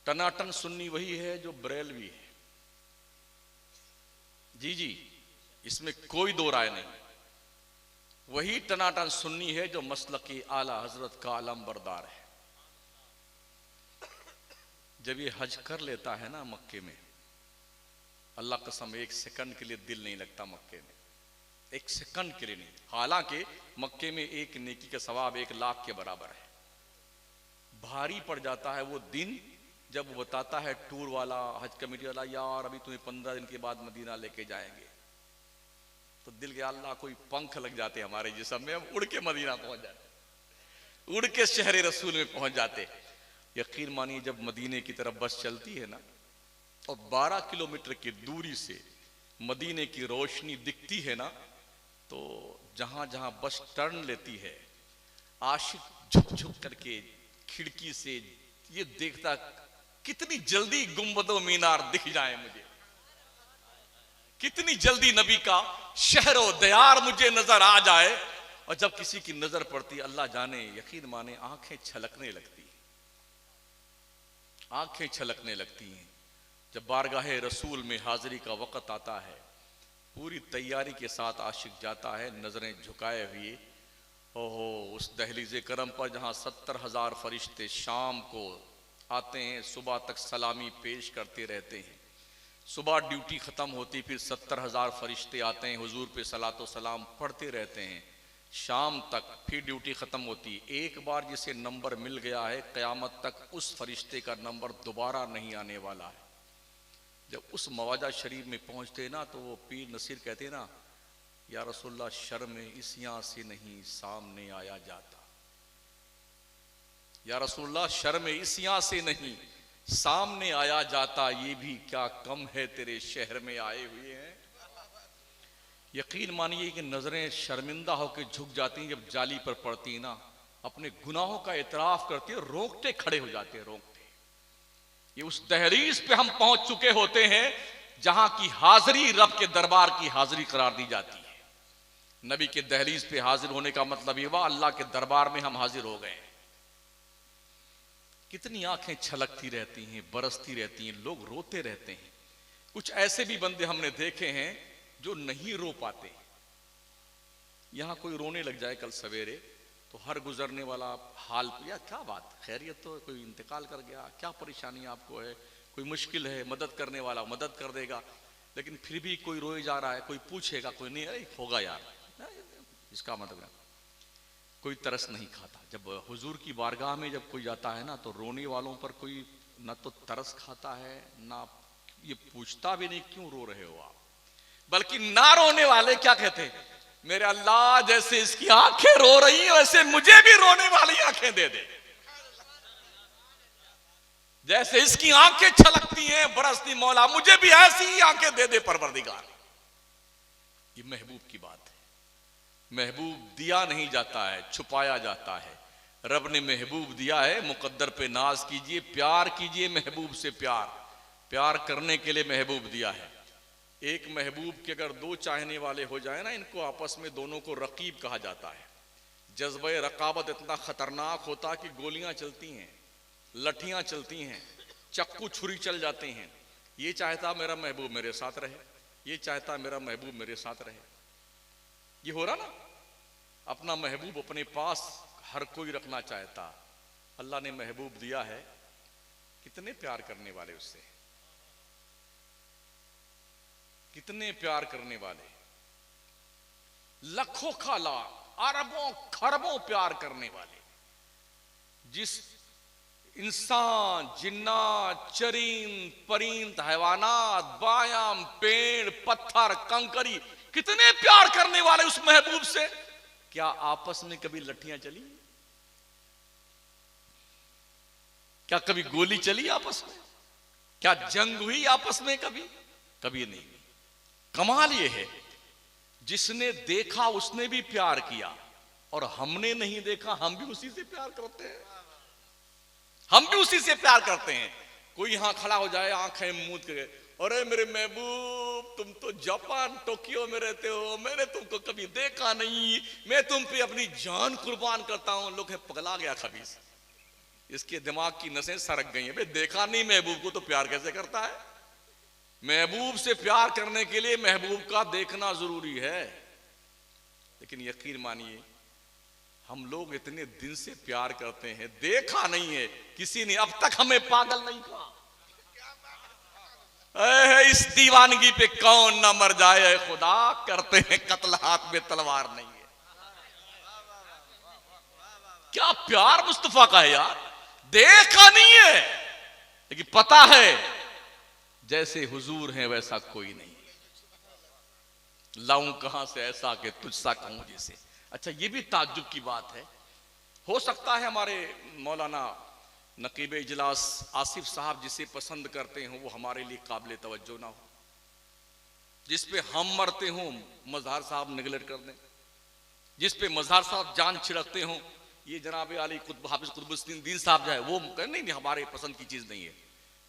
टनाटन सुन्नी वही है जो बरेलवी है। जी जी, इसमें कोई दो राय नहीं। वही टनाटन सुन्नी है जो मसलकी आला हजरत का आलम बरदार है। जब ये हज कर लेता है ना मक्के में, अल्लाह कसम एक सेकंड के लिए दिल नहीं लगता मक्के में, एक सेकंड के लिए नहीं। हालांकि मक्के में एक नेकी का सवाब 1 लाख के बराबर है। भारी पड़ जाता है वो दिन जब वो बताता है टूर वाला, हज कमेटी वाला, यार अभी तुम्हें 15 दिन के बाद मदीना लेके जाएंगे, तो दिल के अल्लाह कोई पंख लग जाते हमारे जिस्म में, हम उड़ के मदीना पहुंच जाते, उड़ के शहर रसूल में पहुंच जाते। यकीन मानिए जब मदीने की तरफ बस चलती है ना और 12 किलोमीटर की दूरी से मदीने की रोशनी दिखती है ना, तो जहां जहां बस टर्न लेती है, आशिक झुक झुक करके खिड़की से ये देखता कितनी जल्दी गुंबदो मीनार दिख जाए मुझे, कितनी जल्दी नबी का शहरो दयार मुझे नजर आ जाए। और जब किसी की नजर पड़ती, अल्लाह जाने, यकीन माने आंखें छलकने लगती, आंखें छलकने लगती हैं। जब बारगाहे रसूल में हाजिरी का वक्त आता है, पूरी तैयारी के साथ आशिक जाता है, नजरें झुकाए हुए। ओहो, उस दहलीज़े करम पर जहां 70,000 फरिश्ते शाम को आते हैं, सुबह तक सलामी पेश करते रहते हैं। सुबह ड्यूटी खत्म होती, फिर 70,000 फरिश्ते आते हैं, हुजूर पे सलातो सलाम पढ़ते रहते हैं। शाम तक फिर ड्यूटी खत्म होती। एक बार जिसे नंबर मिल गया है, क़यामत तक उस फरिश्ते का नंबर दोबारा नहीं आने वाला है। जब उस मवाजा शरीफ में पहुंचते ना, तो वो पीर नसीर कहते ना, या रसूलल्लाह शर्म इस यहाँ से नहीं सामने आया जाता, या रसूलल्लाह शर्म इस यहाँ से नहीं सामने आया जाता, ये भी क्या कम है तेरे शहर में आए हुए हैं। यकीन मानिए कि नजरें शर्मिंदा होकर झुक जाती हैं जब जाली पर पड़ती है ना, अपने गुनाहों का इतराफ करती है, रोंगटे खड़े हो जाते हैं, रोंगटे। ये उस दहलीज पे हम पहुंच चुके होते हैं जहां की हाजिरी रब के दरबार की हाजिरी करार दी जाती है। नबी के दहलीज पे हाजिर होने का मतलब ये हुआ अल्लाह के दरबार में हम हाजिर हो गए। कितनी आंखें छलकती रहती हैं, बरसती रहती हैं, लोग रोते रहते हैं। कुछ ऐसे भी बंदे हमने देखे हैं जो नहीं रो पाते। यहां कोई रोने लग जाए कल सवेरे, तो हर गुजरने वाला हाल, या क्या बात, खैरियत, तो कोई इंतकाल कर गया, क्या परेशानी आपको है, कोई मुश्किल है, मदद करने वाला मदद कर देगा। लेकिन फिर भी कोई रोए जा रहा है, कोई पूछेगा, कोई नहीं, अरे होगा यार, इसका मतलब कोई तरस नहीं खाता। जब हुजूर की बारगाह में जब कोई जाता है ना, तो रोने वालों पर कोई ना तो तरस खाता है, ना ये पूछता भी नहीं क्यों रो रहे हो आप, बल्कि ना रोने वाले क्या कहते हैं, मेरे अल्लाह जैसे इसकी आंखें रो रही हैं वैसे मुझे भी रोने वाली आंखें दे दे, जैसे इसकी आंखें छलकती हैं बरसती, मौला मुझे भी ऐसी ही आंखें दे दे परवरदिगार। ये महबूब की बात है। महबूब दिया नहीं जाता है, छुपाया जाता है। रब ने महबूब दिया है, मुकद्दर पे नाज कीजिए, प्यार कीजिए महबूब से, प्यार करने के लिए महबूब दिया है। एक महबूब के अगर 2 चाहने वाले हो जाए ना, इनको आपस में दोनों को रकीब कहा जाता है। जज्बे रकाबत इतना खतरनाक होता कि गोलियां चलती हैं, लठियां चलती हैं, चक्कू छुरी चल जाते हैं। ये चाहता मेरा महबूब मेरे साथ रहे, ये चाहता मेरा महबूब मेरे साथ रहे। ये हो रहा ना, अपना महबूब अपने पास हर कोई रखना चाहता। अल्लाह ने महबूब दिया है, कितने प्यार करने वाले उससे, कितने प्यार करने वाले, लखों खाला, अरबों खरबों प्यार करने वाले। जिस इंसान, जिन्नात, चरिंद, परिंद, हैवानात, बायाम, पेड़, पत्थर, कंकरी, कितने प्यार करने वाले उस महबूब से। क्या आपस में कभी लठियां चली? क्या कभी गोली चली आपस में? क्या जंग हुई आपस में? कभी नहीं। कमाल यह है, जिसने देखा उसने भी प्यार किया, और हमने नहीं देखा हम भी उसी से प्यार करते हैं, हम भी उसी से प्यार करते हैं। कोई यहां खड़ा हो जाए, आंखें मूंद के, अरे मेरे महबूब तुम तो जापान टोक्यो में रहते हो, मैंने तुमको कभी देखा नहीं, मैं तुम पे अपनी जान कुर्बान करता हूं। लोग है पगला गया खबीस, इसके दिमाग की नसें सरक गई हैं। भाई देखा नहीं महबूब को तो प्यार कैसे करता है? महबूब से प्यार करने के लिए महबूब का देखना जरूरी है। लेकिन यकीन मानिए हम लोग इतने दिन से प्यार करते हैं, देखा नहीं है किसी ने अब तक हमें पागल नहीं कहा। इस दीवानगी पे कौन ना मर जाए खुदा, करते हैं कत्ल हाथ में तलवार नहीं है। क्या प्यार मुस्तफा का है यार। देखा नहीं है लेकिन पता है जैसे हुजूर हैं वैसा कोई नहीं। लाऊं कहां से ऐसा कि तुझसा कहूं जैसे। अच्छा ये भी ताज्जुब की बात है, हो सकता है हमारे मौलाना नकीब इजलास आसिफ साहब जिसे पसंद करते हो वो हमारे लिए काबिल तवज्जो ना हो, जिस पे हम मरते हो मजहर साहब निगलेक्ट कर दें, जिस पे मजहर साहब जान छिड़कते हो ये जनाब अली हाफिज कुतुबुद्दीन साहब जाए वो नहीं हमारे पसंद की चीज नहीं है।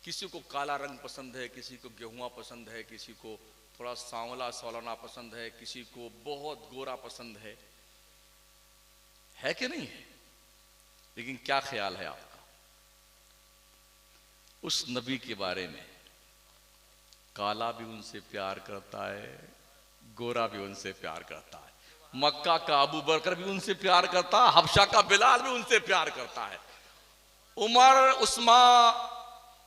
किसी को काला रंग पसंद है, किसी को गेहुआ पसंद है, किसी को थोड़ा सांवला सौलाना पसंद है, किसी को बहुत गोरा पसंद है कि नहीं है? लेकिन क्या ख्याल है आपका उस नबी के बारे में? काला भी उनसे प्यार करता है, गोरा भी उनसे प्यार करता है, मक्का का अबू बकर भी उनसे प्यार करता है, हबशा का बिलाल भी उनसे प्यार करता है, उमर उस्मान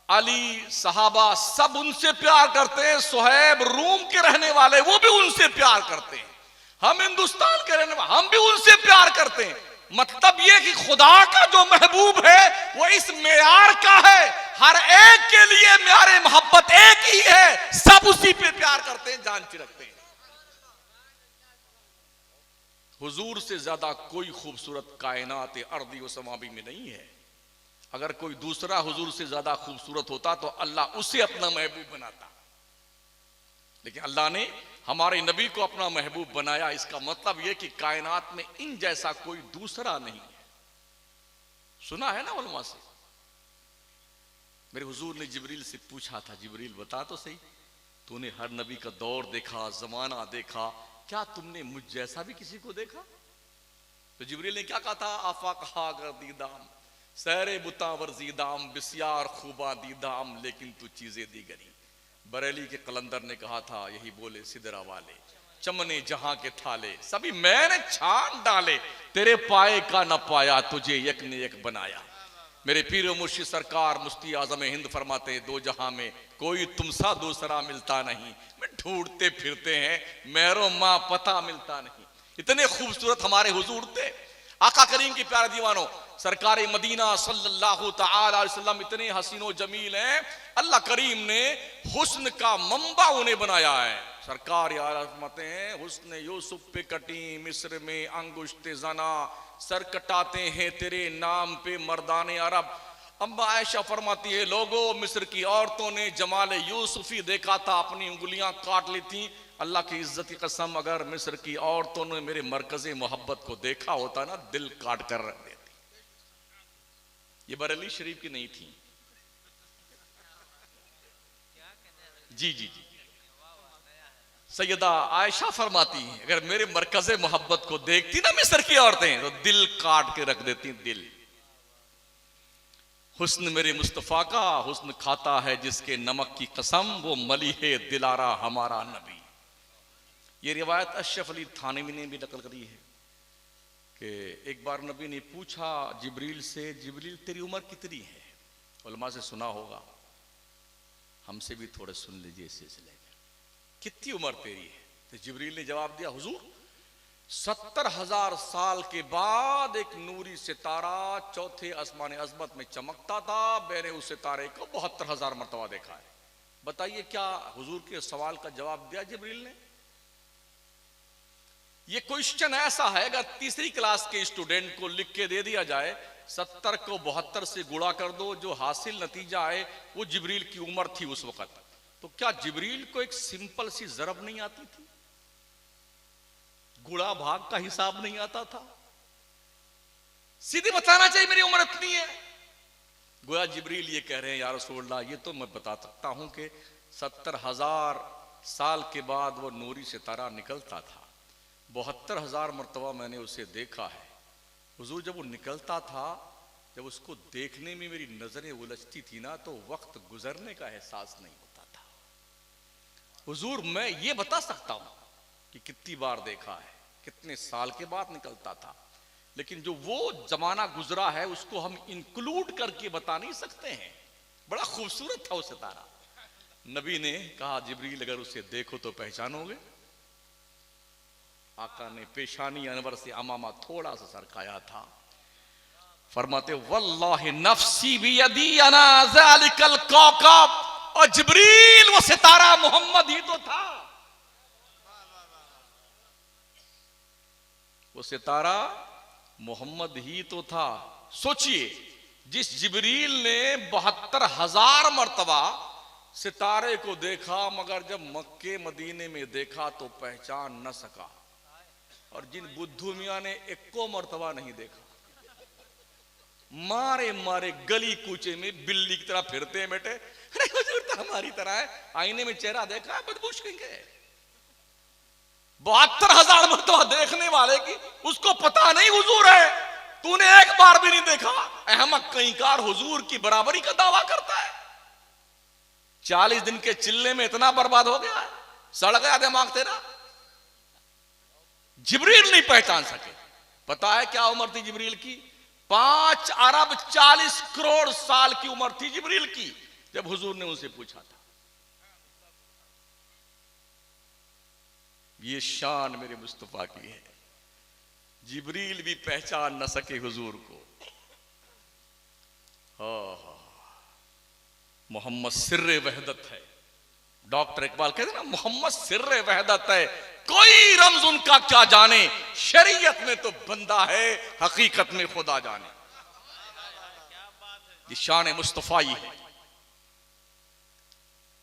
अली सहाबा सब उनसे प्यार करते हैं, सुहैब रूम के रहने वाले वो भी उनसे प्यार करते हैं, हम हिंदुस्तान के रहने वाले हम भी उनसे प्यार करते हैं। मतलब ये कि खुदा का जो महबूब है वो इस मेयार का है, हर एक के लिए मेयार मोहब्बत एक ही है, सब उसी पे प्यार करते हैं, जान चिरकते हैं। हुजूर से ज्यादा कोई खूबसूरत कायनात अर्दी व समाबी में नहीं है। अगर कोई दूसरा हुजूर से ज्यादा खूबसूरत होता तो अल्लाह उसे अपना महबूब बनाता, लेकिन अल्लाह ने हमारे नबी को अपना महबूब बनाया। इसका मतलब यह कि कायनात में इन जैसा कोई दूसरा नहीं है। सुना है ना उलमा से, मेरे हुजूर ने जिब्रील से पूछा था, जिब्रील बता तो सही, तूने हर नबी का दौर देखा, जमाना देखा, क्या तुमने मुझ जैसा भी किसी को देखा? तो जिब्रील ने क्या कहा था? आफा कहा कर दीदाम सैरे बुता वर्जीदाम बिस्यार खूबा दीदाम लेकिन तू चीजें दी गरी। बरेली के कलंदर ने कहा था यही बोले सिदरा वाले, चमने जहां के थाले सभी मैंने छान डाले, तेरे पाए का न पाया तुझे एक ने एक बनाया। मेरे पीर मुर्शिद सरकार मुफ्ती आजम हिंद फरमाते हैं, दो जहां में कोई तुमसा दूसरा मिलता नहीं, मैं ढूंढते फिरते हैं मेरो माँ पता मिलता नहीं। इतने खूबसूरत हमारे हुजूर थे। आका करीम के प्यारे दीवानों, सरकार मदीना सल्लल्लाहु तआला अलैहि वसल्लम इतने हसीनो जमील हैं, अल्लाह करीम ने हुस्न का मंबा उन्हें बनाया है। सरकार यार फरमाते हैं, हुस्न यूसुफ पे कटी मिस्र में अंगुश्ते जना, सर कटाते हैं तेरे नाम पे मर्दाने अरब। अम्मा आयशा फरमाती है, लोगों मिस्र की औरतों ने जमाल यूसुफी देखा था, अपनी उंगलियां काट ली थी। अल्लाह की इज्जत की कसम, अगर मिस्र की औरतों ने मेरे मरकज़े मोहब्बत को देखा होता ना, दिल काट कर रख देती। ये बरेली शरीफ की नहीं थी। जी जी जी, सैयदा आयशा फरमाती हैं, अगर मेरे मरकज़े मोहब्बत को देखती ना मिस्र की औरतें तो दिल काट के रख देती। दिल हुस्न मेरे मुस्तफ़ा का हुस्न खाता है जिसके नमक की कसम, वो मलीहे दिलारा हमारा नबी। ये रिवायत अशरफ अली थानवी ने भी नकल करी है कि एक बार नबी ने पूछा जिब्रील से, जिब्रील तेरी उम्र कितनी है? उलमा से सुना होगा, हमसे भी थोड़े सुन लीजिए इस सिलसिले में, कितनी उम्र तेरी है? तो जिब्रील ने जवाब दिया, हुजूर 70,000 साल के बाद एक नूरी सितारा चौथे आसमान अजमत में चमकता था, मैंने उस सितारे को 72,000 मरतबा देखा है। बताइए क्या हुजूर के सवाल का जवाब दिया जिब्रील ने? ये क्वेश्चन ऐसा है, अगर तीसरी क्लास के स्टूडेंट को लिख के दे दिया जाए 70 को 72 से गुणा कर दो, जो हासिल नतीजा आए वो जिब्रील की उम्र थी उस वक्त। तो क्या जिब्रील को एक सिंपल सी जरब नहीं आती थी? गुणा भाग का हिसाब नहीं आता था? सीधे बताना चाहिए मेरी उम्र इतनी है। गोया जिब्रील ये कह रहे हैं, या रसूलल्लाह ये तो मैं बता सकता हूं कि 70,000 साल के बाद वो नूरी सितारा निकलता था, 72,000 मरतबा मैंने उसे देखा है। हुजूर जब वो निकलता था जब उसको देखने में मेरी नजरें उलझती थी ना, तो वक्त गुजरने का एहसास नहीं होता था। हुजूर मैं ये बता सकता हूं कि कितनी बार देखा है, कितने साल के बाद निकलता था, लेकिन जो वो जमाना गुजरा है उसको हम इंक्लूड करके बता नहीं सकते हैं। बड़ा खूबसूरत था वो सितारा। नबी ने कहा जिब्रील अगर उसे देखो तो पहचानोगे। आका ने पेशानी अनवर से अमामा थोड़ा सा सरकाया था, फरमाते वल्लाहि नफ्सी बियदी अना ज़ालिकल कौकब, और जिब्रील वो सितारा मोहम्मद ही तो था। वो सितारा मोहम्मद ही तो था। सोचिए, जिस जिब्रील ने 72,000 मर्तबा सितारे को देखा, मगर जब मक्के मदीने में देखा तो पहचान न सका, और जिन बुद्धू मियां ने एको मर्तबा नहीं देखा, मारे मारे गली कूचे में बिल्ली की तरह फिरते हैं बेटे। अरे हुजूर तो हमारी तरह है, आईने में चेहरा देखा है बदबूश कहेंगे। 72,000 मर्तबा देखने वाले की उसको पता नहीं हुजूर है, तूने एक बार भी नहीं देखा। अहमक कईकार हुजूर की बराबरी का दावा करता है। 40 दिन के चिल्ले में इतना बर्बाद हो गया है, सड़ गया दिमाग तेरा। जिब्रील नहीं पहचान सके। पता है क्या उम्र थी जिब्रील की? 5 अरब 40 करोड़ साल की उम्र थी जिब्रील की जब हुजूर ने उनसे पूछा था। ये शान मेरे मुस्तफा की है, जिब्रील भी पहचान न सके हुजूर को। मोहम्मद सिर्रे वहदत है। डॉक्टर इकबाल कहते ना, मोहम्मद सिर्रे वहदत है, कोई रमज उनका क्या जाने, शरीयत में तो बंदा है, हकीकत में खुदा जाने। ये शान मुस्तफा ही है।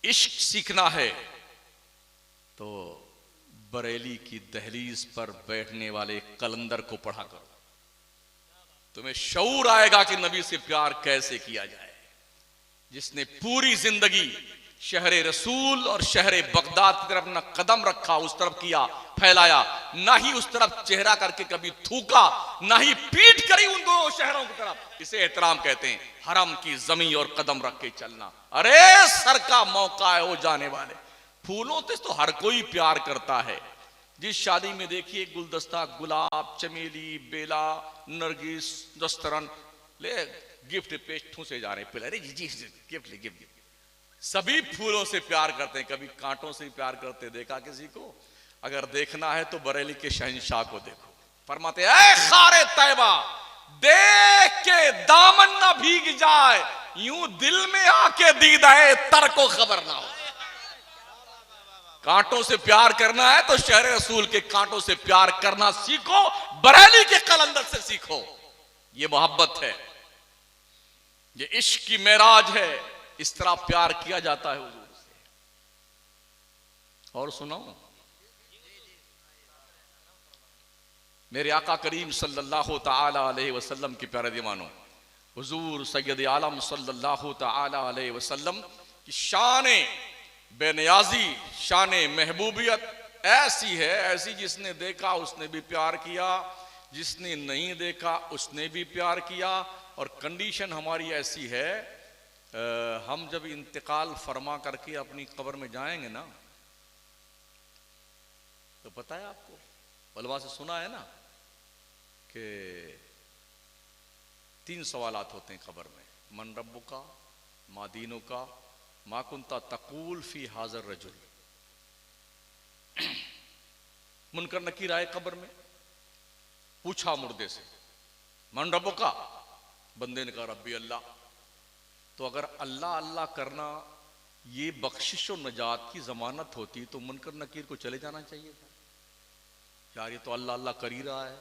इश्क सीखना है तो बरेली की दहलीज पर बैठने वाले कलंदर को पढ़ा करो, तुम्हें शऊर आएगा कि नबी से प्यार कैसे किया जाए। जिसने पूरी जिंदगी शहरे रसूल और शहरे बगदाद की तरफ न कदम रखा, उस तरफ किया फैलाया, ना ही उस तरफ चेहरा करके कभी थूका, ना ही पीठ करी उन दोनों शहरों की तरफ, इसे एहतराम कहते हैं। हरम की जमीन और कदम रख के चलना। अरे सर का मौका है हो जाने वाले। फूलों से तो हर कोई प्यार करता है। जिस शादी में देखिए गुलदस्ता, गुलाब, चमेली, बेला, नरगिस, दस्तरन ले गिफ्ट पेश ठूसे जा रहे हैं। अरे जी गिफ्ट ले गिफ्ट। सभी फूलों से प्यार करते हैं, कभी कांटों से प्यार करते देखा किसी को? अगर देखना है तो बरेली के शहंशाह को देखो। फरमाते ऐ खारे तैबा, देख के दामन ना भीग जाए, यूं दिल में आके दीदाए तर को खबर ना हो। कांटों से प्यार करना है तो शहर रसूल के कांटों से प्यार करना सीखो, बरेली के कलंदर से सीखो। ये मोहब्बत है, ये इश्क की मेराज है। इस तरह प्यार किया जाता है हुजूर से। और सुनाओ, मेरे आका करीम सल्लल्लाहु ताला अलैहि वसल्लम की प्यारे दीवानों, हुजूर सैयद आलम सल्लल्लाहु ताला अलैहि वसल्लम की शान बेनियाजी, शान महबूबियत ऐसी है, ऐसी जिसने देखा उसने भी प्यार किया, जिसने नहीं देखा उसने भी प्यार किया। और कंडीशन हमारी ऐसी है, हम जब इंतकाल फरमा करके अपनी कब्र में जाएंगे ना, तो पता है आपको, बलवा से सुना है ना कि 3 सवालात होते हैं कब्र में। मन रब्बु का, मा दीनु का, मा कुंता तकूल फी हाजर रजुल। मुनकर नकीर आए कब्र में, पूछा मुर्दे से मन रब्बु का, बंदे ने कहा रब्बी अल्लाह। तो अगर अल्लाह अल्लाह करना ये बख्शिश और नजात की जमानत होती तो मुनकर नकीर को चले जाना चाहिए था। यार ये तो अल्लाह अल्लाह कर ही रहा है।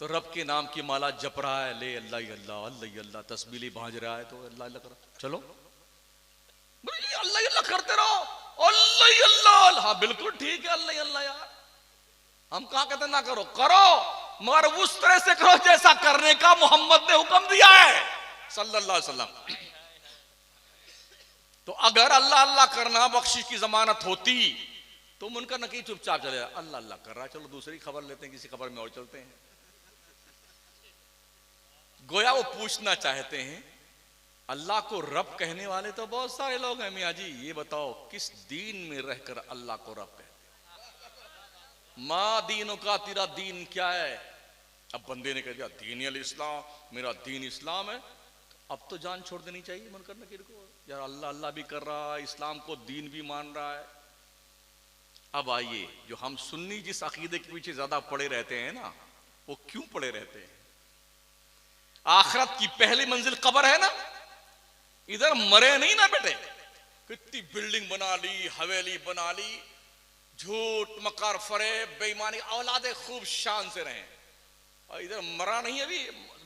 तो रब के नाम की माला जप रहा है, ले अल्लाह अल्लाह अल्लाह अल्लाह, तस्बीली भांज रहा है तो अल्लाह अल्लाह कर, चलो अल्लाह अल्लाह करते रहो, अल्लाह अल्लाह। हाँ बिल्कुल ठीक है, अल्लाह अल्लाह। यार हम कहा कहते ना करो, करो मगर उस तरह से करो जैसा करने का मोहम्मद ने हुक्म दिया है सल्लल्लाहु अलैहि वसल्लम। तो अगर अल्लाह अल्लाह करना बख्शिश की जमानत होती तो मुनकर नकीर चुपचाप चले, अल्लाह अल्लाह कर रहा है, चलो दूसरी खबर लेते हैं, किसी खबर में और चलते हैं। गोया वो पूछना चाहते हैं, अल्लाह को रब कहने वाले तो बहुत सारे लोग हैं मियाँ जी, ये बताओ किस दीन में रहकर अल्लाह को रब कहते हैं? माँ दीनों का, तेरा दीन क्या है? अब बंदे ने कह दिया दीन अल इस्लाम, मेरा दीन इस्लाम है। अब तो जान छोड़ देनी चाहिए मन करना कि यार अल्लाह अल्लाह भी कर रहा है, इस्लाम को दीन भी मान रहा है। अब आइए, जो हम सुन्नी जिस अकीदे के पीछे ज्यादा पड़े रहते हैं ना, वो क्यों पड़े रहते हैं? आखिरत की पहली मंजिल कब्र है ना, इधर मरे नहीं ना बेटे। कितनी बिल्डिंग बना ली, हवेली बना ली, झूठ मकार फरेब बेईमानी, औलादे खूब शान से रहे, और इधर मरा नहीं। अभी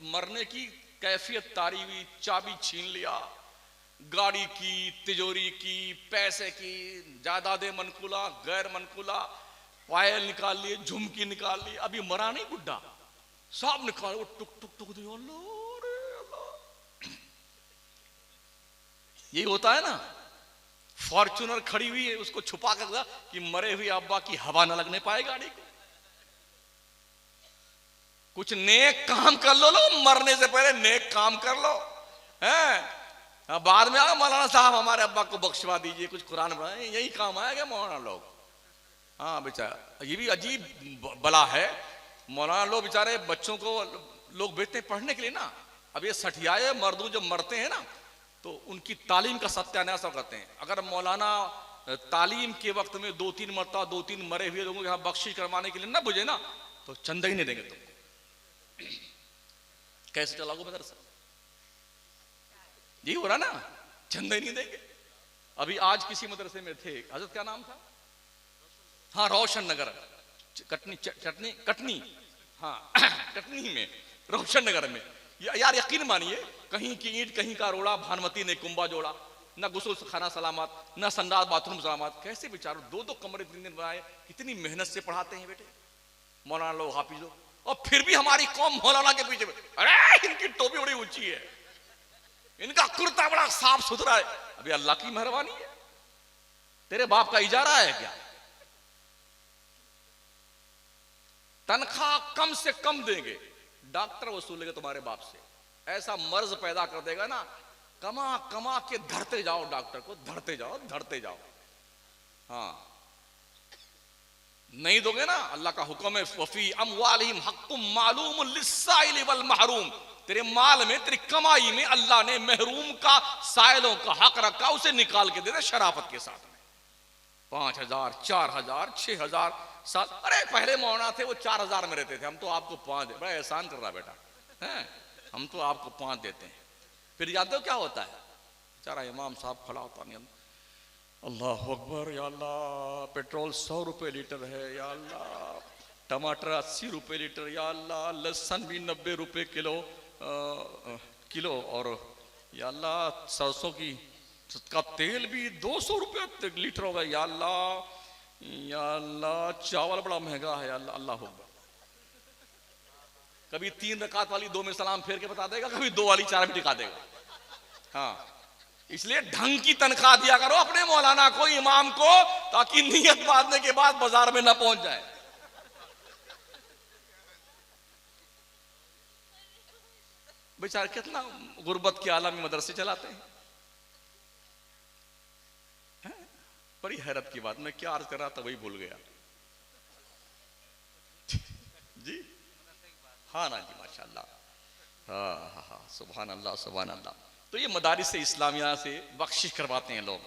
मरने की कैफियत तारी हुई, चाबी छीन लिया, गाड़ी की, तिजोरी की, पैसे की, जायदादें मनकुला गैर मनकुला, पायल निकाल लिए, झुमकी निकाल ली। अभी मरा नहीं बुड्ढा, सब निकाल, वो टुक टुक टुक दे, अल्लाह रे अल्लाह। यही होता है ना, फॉर्च्यूनर खड़ी हुई है, उसको छुपा कर कि मरे हुए अब्बा की हवा न लगने पाए गाड़ी को। कुछ नेक काम कर लो, मरने से पहले नेक काम कर लो, हैं? बाद में आओ मौलाना साहब हमारे अब्बा को बख्शवा दीजिए, कुछ कुरान पढ़ाए, यही काम आएगा मौलाना लोग। हाँ बेचारा, ये भी अजीब बला है। मौलाना लोग बेचारे बच्चों को लोग भेजते हैं पढ़ने के लिए ना। अब ये सठियाए मर्दू जो मरते हैं ना, तो उनकी तालीम का सत्यानाश करते हैं। अगर मौलाना तालीम के वक्त में 2-3 मरता, 2-3 मरे हुए लोगों के यहाँ बख्शिश करवाने के लिए ना बुझे ना, तो चंदा ही नहीं देंगे तुमको। कैसे चलाओगे मदरसा? यही हो रहा ना, चंदा ही नहीं देंगे। अभी आज किसी मदरसे में थे, हजरत क्या नाम था, हाँ रोशन नगर, कटनी, हाँ कटनी में, रोशन नगर में। यार यकीन मानिए, कहीं की ईंट कहीं का रोड़ा, भानुमती ने कुंबा जोड़ा, ना गुस्ल खाना सलामत, ना संडास बाथरूम सलामत। कैसे बेचारों 2-2 कमरे 3 दिन बनाए, कितनी मेहनत से पढ़ाते हैं बेटे मौलाना लोग, हाफिज लोग, और फिर भी हमारी कौम मौलाना के पीछे। अरे इनकी टोपी बड़ी ऊंची है, इनका कुर्ता बड़ा साफ सुथरा है। अभी अल्लाह की मेहरबानी है, तेरे बाप का इजारा है क्या? तनख्वाह कम से कम देंगे, डॉक्टर वसूलेगा तुम्हारे बाप से। ऐसा मर्ज पैदा कर देगा ना, कमा कमा के धरते जाओ, डॉक्टर को धरते जाओ, धरते जाओ। हाँ नहीं दोगे ना, अल्लाह का हुक्म है वफी अमवालिहिम हक्कुम मालूम लिस्साइल वल महरूम। तेरे माल में, तेरी कमाई में अल्लाह ने महरूम का, साइलों का हक रखा, उसे निकाल के दे दे शराफत के साथ में। 5,000 4,000 6,000 साल। अरे पहले मौलाना थे वो 4,000 में रहते थे, हम तो आपको 5 बड़ा एहसान कर रहा बेटा है, हम तो आपको 5 देते हैं। फिर जानते हो क्या होता है, बेचारा इमाम साहब खड़ा होता नहीं, अल्लाह अकबर, या अल्लाह पेट्रोल 100 रुपये लीटर है, या अल्लाह टमाटर 80 रुपये लीटर, या अल्लाह लहसुन भी 90 रुपये किलो, और या अल्लाह सरसों का तेल भी 200 रुपये लीटर होगा, या अल्लाह चावल बड़ा महंगा है, या अल्लाह। अल्लाह अकबर। कभी 3 रकात वाली 2 में सलाम फेर के बता देगा, कभी 2 वाली 4 में टिका देगा। हाँ, इसलिए ढंग की तनख्वाह दिया करो अपने मौलाना को, इमाम को, ताकि नियत बांधने के बाद बाजार में ना पहुंच जाए। बेचारे कितना गुर्बत के आलम में मदरसे चलाते हैं। बड़ी हैरत की बात, मैं क्या अर्ज कर रहा था वही भूल गया जी। हाँ ना जी, माशाल्लाह, हाँ हाँ हाँ, सुभान अल्लाह सुभान अल्लाह। तो ये मदारिस इस्लामिया से बख्शिश करवाते हैं लोग।